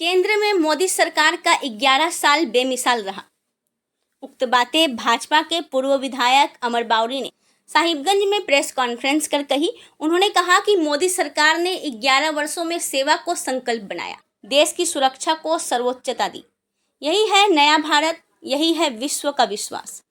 केंद्र में मोदी सरकार का 11 साल बेमिसाल रहा। उक्त बातें भाजपा के पूर्व विधायक अमर बावरी ने साहिबगंज में प्रेस कॉन्फ्रेंस कर कही। उन्होंने कहा कि मोदी सरकार ने 11 वर्षों में सेवा को संकल्प बनाया, देश की सुरक्षा को सर्वोच्चता दी। यही है नया भारत, यही है विश्व का विश्वास।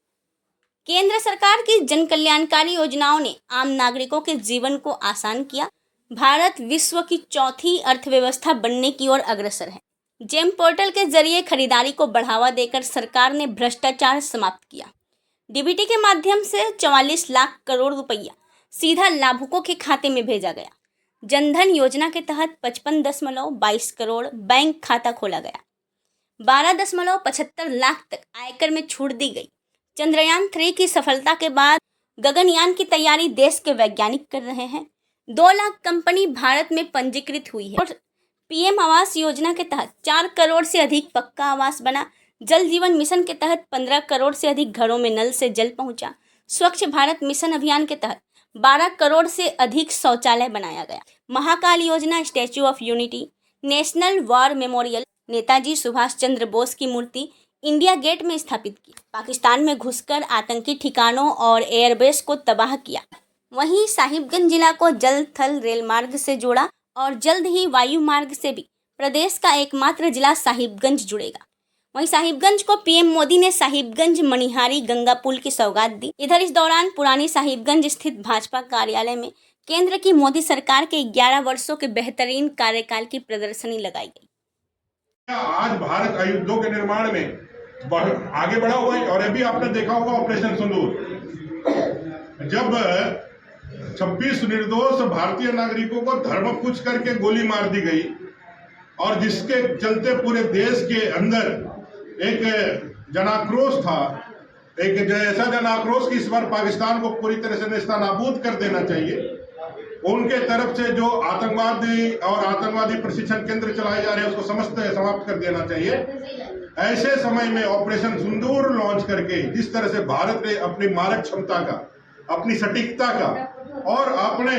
केंद्र सरकार की जन कल्याणकारी योजनाओं ने आम नागरिकों के जीवन को आसान किया। भारत विश्व की चौथी अर्थव्यवस्था बनने की ओर अग्रसर है। जेम पोर्टल के जरिए खरीदारी को बढ़ावा देकर सरकार ने भ्रष्टाचार समाप्त किया। डीबीटी के माध्यम से 44 लाख करोड़ रुपया सीधा लाभुकों के खाते में भेजा गया। जनधन योजना के तहत 55.22 करोड़ बैंक खाता खोला गया। 12.75 लाख तक आयकर में छूट दी गई। चंद्रयान 3 की सफलता के बाद गगनयान की तैयारी देश के वैज्ञानिक कर रहे हैं। 2 लाख कंपनी भारत में पंजीकृत हुई है और पीएम आवास योजना के तहत 4 करोड़ से अधिक पक्का आवास बना। जल जीवन मिशन के तहत 15 करोड़ से अधिक घरों में नल से जल पहुंचा। स्वच्छ भारत मिशन अभियान के तहत 12 करोड़ से अधिक शौचालय बनाया गया। महाकाल योजना, statue of unity, national war memorial, Netaji Subhash Chandra Bose की मूर्ति इंडिया गेट में स्थापित की। पाकिस्तान में घुसकर आतंकी ठिकानों और एयरबेस को तबाह किया। वहीं साहिबगंज जिला को जल थल रेल मार्ग से जोड़ा और जल्द ही वायु मार्ग से भी प्रदेश का एकमात्र जिला साहिबगंज जुड़ेगा। वहीं साहिबगंज को पीएम मोदी ने साहिबगंज मणिहारी गंगा पुल की सौगात दी। इधर इस दौरान पुरानी साहिबगंज स्थित भाजपा कार्यालय में केंद्र की मोदी सरकार के 11 वर्षों के बेहतरीन कार्यकाल की प्रदर्शनी लगाई गई। आज भारत अयोध्या के निर्माण में आगे बढ़ा हुआ है और अभी आपने देखा होगा ऑपरेशन सिंदूर, जब 26 निर्दोष भारतीय नागरिकों को धर्म पूछ करके गोली मार दी गई और जिसके चलते पूरे देश के अंदर एक जनाक्रोश था, एक ऐसा जनाक्रोश कि इस बार पाकिस्तान को पूरी तरह से नेस्तनाबूद कर देना चाहिए। उनके तरफ से जो आतंकवादी प्रशिक्षण केंद्र चलाए जा रहे हैं उसको समाप्त कर देना चाहिए। ऐसे समय में ऑपरेशन सिंदूर लॉन्च करके जिस तरह से भारत ने अपनी मारक क्षमता का, अपनी सटीकता का और अपने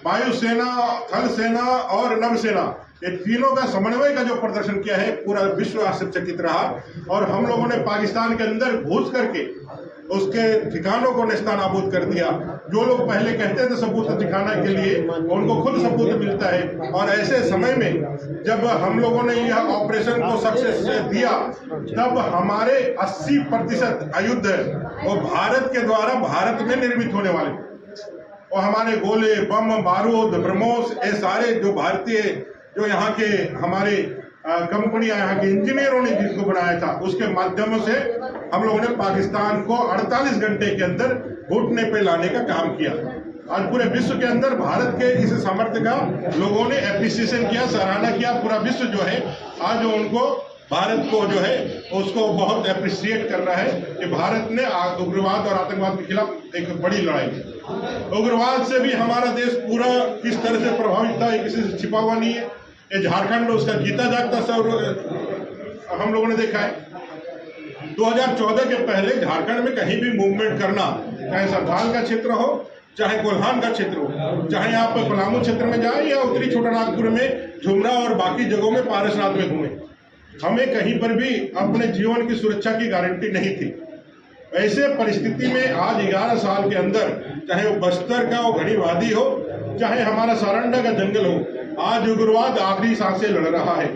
वायुसेना, थल सेना और नौसेना, ये तीनों का समन्वय का जो प्रदर्शन किया है, पूरा विश्व आश्चर्यचकित रहा। और हम लोगों ने पाकिस्तान के अंदर घुस करके उसके ठिकानों को नेस्तनाबूद कर दिया। जो लोग पहले कहते थे सबूत दिखाने के लिए, उनको खुद सबूत मिलता है। और ऐसे समय में जब हम लोगों ने यह ऑपरेशन को सक्सेस दिया, तब हमारे 80% आयुध वो भारत के द्वारा भारत में निर्मित होने वाले, और हमारे गोले, बम, बारूद, ब्रह्मोस, ये सारे जो भारतीय, जो यहाँ के हमारे कंपनियां, यहाँ के इंजीनियरों ने जिसको बनाया था, उसके माध्यम से हम लोगों ने पाकिस्तान को 48 घंटे के अंदर घुटने पे लाने का काम किया। आज पूरे विश्व के अंदर भारत के इस सामर्थ्य का लोगों ने एप्रिसिएशन किया, सराहना किया। पूरा विश्व जो है आज उनको, भारत को जो है उसको बहुत एप्रिशिएट कर रहा है कि भारत ने उग्रवाद और आतंकवाद के खिलाफ एक बड़ी लड़ाई की। उग्रवाद से भी हमारा देश पूरा किस तरह से प्रभावित था, किसी से छिपा हुआ नहीं है। ये झारखंड में उसका जीता जागता सब हम लोगों ने देखा है। 2014 के पहले झारखंड में कहीं भी मूवमेंट करना, चाहे सरदार का क्षेत्र हो, चाहे कोल्हान का क्षेत्र हो, चाहे आप पलामू क्षेत्र में जाए या उत्तरी छोटानागपुर में झुमरा और बाकी जगहों में पारसनाथ में घूमे, हमें कहीं पर भी अपने जीवन की सुरक्षा की गारंटी नहीं थी। ऐसे परिस्थिति में आज 11 साल के अंदर, चाहे वो बस्तर का वो घड़ी वादी हो, चाहे हमारा सारंडा का जंगल हो, आज उग्रवाद आखिरी सांसें लड़ रहा है,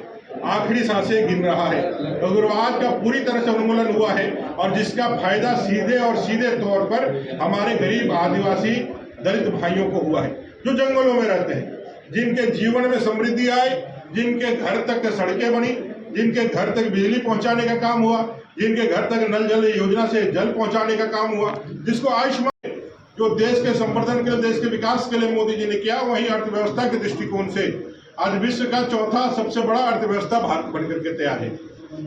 आखिरी सांसें गिन रहा है। उग्रवाद का पूरी तरह से उन्मूलन हुआ है और जिसका फायदा सीधे तौर पर हमारे गरीब आदिवासी दलित भाइयों को हुआ है, जो जंगलों में रहते हैं, जिनके जीवन में समृद्धि आई, जिनके घर तक सड़कें बनी, जिनके घर तक बिजली पहुंचाने का काम हुआ, जिनके घर तक नल जल योजना से जल पहुंचाने का काम हुआ, जिसको आयुष्मान, जो देश के संवर्धन के लिए, देश के विकास के लिए मोदी जी ने किया, वही अर्थव्यवस्था के दृष्टिकोण से आज विश्व का चौथा सबसे बड़ा अर्थव्यवस्था भारत बनकर के तैयार है।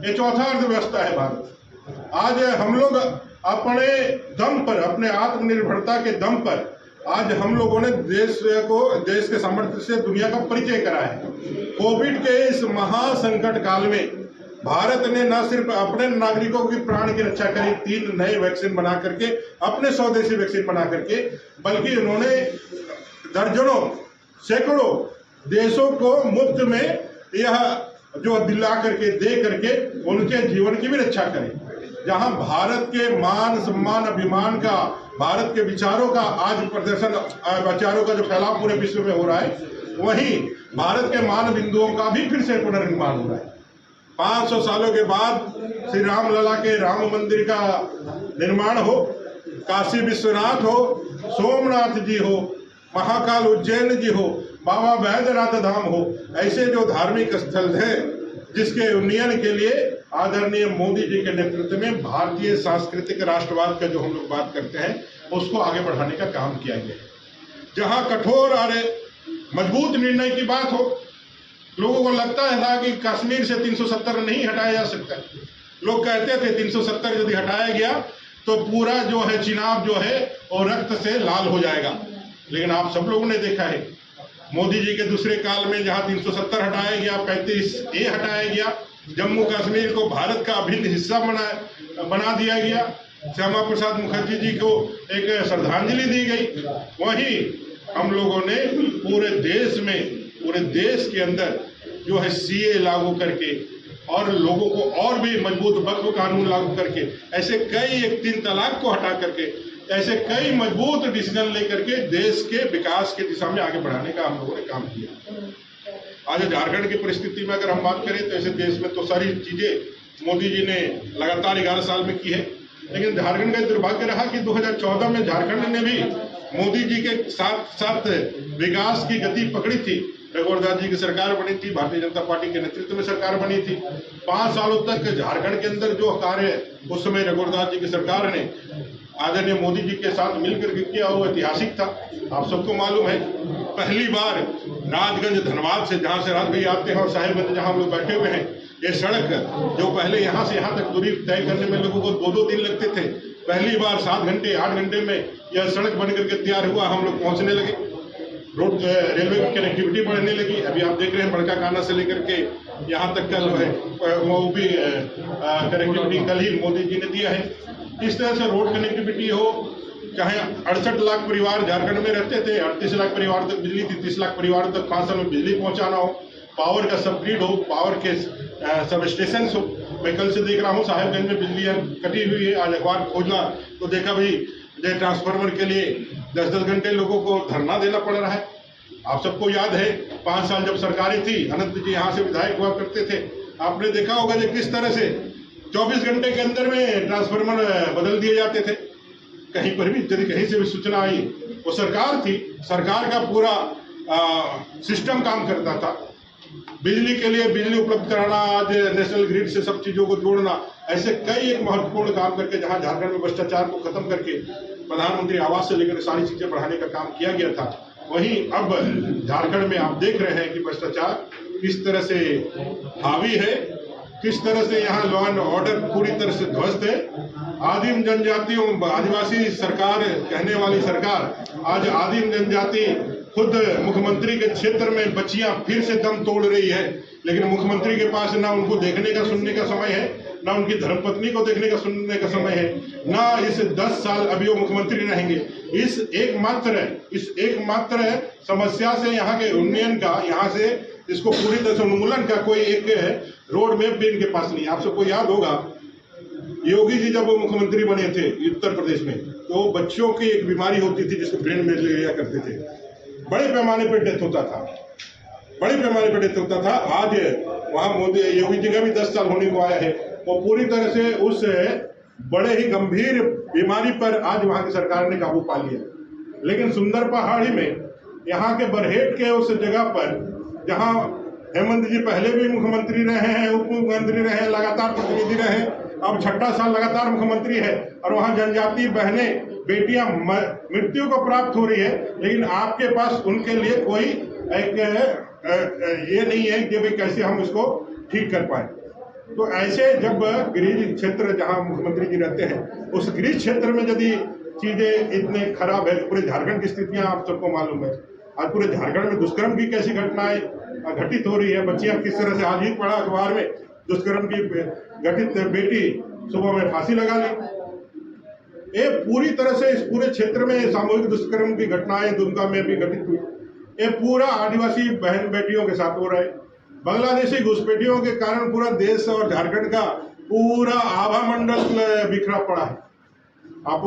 ये चौथा अर्थव्यवस्था है भारत। आज हम लोग अपने दम पर, अपने आत्मनिर्भरता के दम पर, आज हम लोगों ने देश के सामर्थ्य से दुनिया का परिचय करा है। कोविड के इस महासंकट काल में भारत ने न सिर्फ अपने नागरिकों की प्राण की रक्षा करी, 3 नए वैक्सीन बना करके, अपने स्वदेशी वैक्सीन बना करके, बल्कि उन्होंने दर्जनों, सैकड़ों देशों को मुफ्त में यह जो दिला करके दे करके उनके जीवन की भी रक्षा करें। जहां भारत के मान सम्मान अभिमान का, भारत के विचारों का आज प्रदर्शन, विचारों का जो फैलाव पूरे विश्व में हो रहा है, वहीं भारत के मान बिंदुओं का भी फिर से पुनर्निर्माण हो रहा है। 500 सालों के बाद श्री राम लला के राम मंदिर का निर्माण हो, काशी विश्वनाथ हो, सोमनाथ जी हो, महाकाल उज्जैन जी हो, बाबा वैद्यनाथ धाम हो, ऐसे जो धार्मिक स्थल हैं जिसके उन्नयन के लिए आदरणीय मोदी जी के नेतृत्व में भारतीय सांस्कृतिक राष्ट्रवाद का जो हम लोग बात करते हैं उसको आगे बढ़ाने का काम किया गया है। जहां कठोर और मजबूत निर्णय की बात हो, लोगों को लगता है था कि कश्मीर से 370 नहीं हटाया जा सकता। लोग कहते थे 370 यदि हटाया गया तो पूरा जो है चुनाव जो है वो रक्त से लाल हो जाएगा। लेकिन आप सब लोगों ने देखा है मोदी जी के दूसरे काल में जहां 370 हटाया गया, 35A हटाया गया, जम्मू कश्मीर को भारत का अभिन्न हिस्सा बना दिया गया, श्यामा प्रसाद मुखर्जी जी को एक श्रद्धांजलि दी गई। वहीं हम लोगों ने पूरे देश में, पूरे देश के अंदर जो है CA लागू करके और लोगों को और भी मजबूत वक्फ कानून लागू करके, ऐसे कई, एक 3 तलाक को हटा करके, ऐसे कई मजबूत डिसीजन लेकर के देश के विकास के दिशा में आगे बढ़ाने का हम लोगों ने काम किया। आज झारखंड की परिस्थिति में अगर हम बात करें तो ऐसे देश में तो सारी चीजें मोदी जी ने लगातार 11 साल में की है, लेकिन झारखंड का दुर्भाग्य रहा कि 2014 में झारखंड ने भी मोदी जी के साथ साथ विकास की गति पकड़ी थी। रघुवर दास जी की सरकार बनी थी, भारतीय जनता पार्टी के नेतृत्व में सरकार बनी थी। 5 सालों तक झारखंड के अंदर जो कार्य उस समय रघुवर दास जी की सरकार ने आदरणीय मोदी जी के साथ मिलकर के किया वो ऐतिहासिक था। आप सबको मालूम है, पहली बार राजगंज धनबाद से, जहां से राज भाई आते हैं, और साहेबगंज जहां हम लोग बैठे हुए हैं, ये सड़क जो पहले यहां से यहां तक दूरी तय करने में लोगों को 2-2 दिन लगते थे, पहली बार 7 घंटे 8 घंटे में यह सड़क बन करके तैयार हुआ। हम लोग पहुंचने लगे, रोड रेलवे की कनेक्टिविटी बढ़ने लगी। अभी आप देख रहे हैं बड़का काना से लेकर के यहाँ तक का जो है वो भी कनेक्टिविटी कल ही मोदी जी ने दिया है। इस तरह से रोड कनेक्टिविटी हो, चाहे 68 लाख परिवार झारखंड में रहते थे, 38 लाख परिवार तक बिजली थी, 30 लाख परिवार तक 5 साल में बिजली पहुंचाना हो, पावर का सबग्रिड हो, पावर के सब स्टेशन हो। मैं कल से देख रहा हूँ साहेबगंज में बिजली कटी हुई है। आज अखबार खोजना तो देखा भाई ट्रांसफार्मर के लिए 10-10 घंटे लोगों को धरना देना पड़ रहा है। आप सबको याद है 5 साल जब सरकारें थी, अनंत जी यहाँ से विधायक हुआ करते थे, आपने देखा होगा कि किस तरह से 24 घंटे के अंदर में ट्रांसफार्मर बदल दिए जाते थे। कहीं पर भी यदि कहीं से भी सूचना आई, वो सरकार थी, सरकार का पूरा सिस्टम काम करता था। बिजली के लिए बिजली उपलब्ध कराना, आज नेशनल ग्रिड से सब चीजों को जोड़ना, ऐसे कई एक महत्वपूर्ण काम करके जहां झारखंड में भ्रष्टाचार को खत्म करके प्रधानमंत्री आवास से लेकर सारी चीजें बढ़ाने का काम किया गया था, वहीं अब झारखंड में आप देख रहे हैं कि भ्रष्टाचार किस तरह से हावी है, किस तरह से यहाँ लॉ एंड ऑर्डर पूरी तरह से ध्वस्त है। आदिम जनजातियों, आदिवासी सरकार कहने वाली सरकार आज आदिम जनजाति खुद मुख्यमंत्री के क्षेत्र में बच्चियां फिर से दम तोड़ रही है, लेकिन मुख्यमंत्री के पास ना उनको देखने का सुनने का समय है, ना उनकी धर्मपत्नी को देखने का सुनने का समय है, ना इस 10 साल अभी वो मुख्यमंत्री रहेंगे। इस एकमात्र समस्या से यहाँ के उन्नयन का, यहाँ से इसको पूरी तरह से उन्मूलन का कोई एक रोड मैप भी इनके पास नहीं। आप सबको याद होगा योगी जी जब वो मुख्यमंत्री बने थे उत्तर प्रदेश में, तो बच्चों की एक बीमारी होती थी जिसको ब्रेन मलेरिया करते थे, बड़े पैमाने पर डेथ होता था, बड़े पैमाने पर डेथ होता था। आज वहाँ मोदी योगी जी का भी 10 साल होने को आया है, वो पूरी तरह से उस बड़े ही गंभीर बीमारी पर आज वहाँ की सरकार ने काबू पा लिया। लेकिन सुंदर पहाड़ी में यहाँ के बरहेट के उस जगह पर जहाँ हेमंत जी पहले भी मुख्यमंत्री रहे हैं, उप मुख्यमंत्री रहे, लगातार प्रतिनिधि रहे, अब 6ठा साल लगातार मुख्यमंत्री है, और वहाँ जनजातीय बहनें बेटियां मृत्यु को प्राप्त हो रही है, लेकिन आपके पास उनके लिए कोई एक ये नहीं है कि भाई कैसे हम इसको ठीक कर पाए। तो ऐसे जब गृह क्षेत्र जहां मुख्यमंत्री जी रहते हैं, उस गृह क्षेत्र में यदि चीजें इतने खराब है, पूरे झारखंड की स्थितियां आप सबको मालूम है। आज पूरे झारखंड में दुष्कर्म की कैसी घटनाएं घटित हो रही है, बच्चियां किस तरह से, आज ही पढ़ा अखबार में, दुष्कर्म की घटित बेटी सुबह में फांसी लगा ली। ये पूरी तरह से इस पूरे क्षेत्र में सामूहिक दुष्कर्म की घटनाएं दुमका में भी घटित हुई। ये पूरा आदिवासी बहन बेटियों के साथ हो रहा है। बांग्लादेशी घुसपैठियों के कारण पूरा देश और झारखंड का पूरा आभा मंडल बिखरा पड़ा है। आप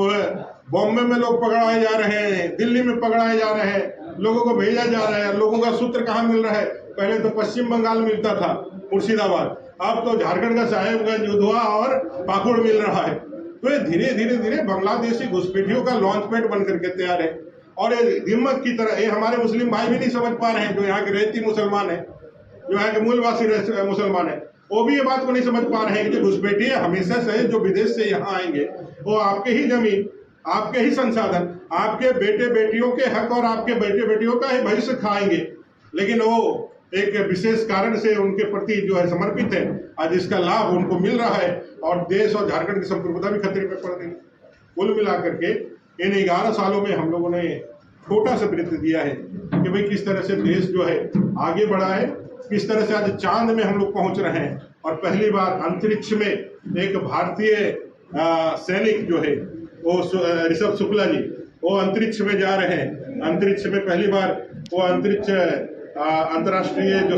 बॉम्बे में लोग पकड़ाए जा रहे हैं, दिल्ली में पकड़ाए जा रहे हैं, लोगों को भेजा जा रहा है। लोगों का सूत्र कहाँ मिल रहा है? पहले तो पश्चिम बंगाल मिलता था, मुर्शिदाबाद, अब तो झारखंड का साहेबगंज, उधवा और पाकुड़ मिल रहा है। तो ये धीरे धीरे धीरे बांग्लादेशी घुसपैठियों का लॉन्च पैड बन करके तैयार है। और ये दिमक की तरह, ये हमारे मुस्लिम भाई भी नहीं समझ पा रहे हैं, जो यहाँ के रेती मुसलमान है, जो यहाँ के मूलवासी मुसलमान है, वो भी ये बात को नहीं समझ पा रहे हैं कि घुसपैठी हमेशा से जो विदेश से यहाँ आएंगे वो आपके ही जमीन, आपके ही संसाधन, आपके बेटे बेटियों के हक और आपके बेटे बेटियों का ही भविष्य खाएंगे। लेकिन वो एक विशेष कारण से उनके प्रति जो है समर्पित है, आज इसका लाभ उनको मिल रहा है और देश और झारखंड की संप्रभुता भी खतरे में पड़ गई। कुल मिलाकर के इन 11 सालों में हम लोगों ने छोटा सा वृत्त दिया है कि भाई किस तरह से देश जो है आगे बढ़ा है, किस तरह से आज चांद में हम लोग पहुंच रहे हैं और पहली बार अंतरिक्ष में एक भारतीय सैनिक जो है वो ऋषभ शुक्ला जी, वो अंतरिक्ष में जा रहे हैं। अंतरिक्ष में पहली बार वो अंतरिक्ष अंतर्राष्ट्रीय जो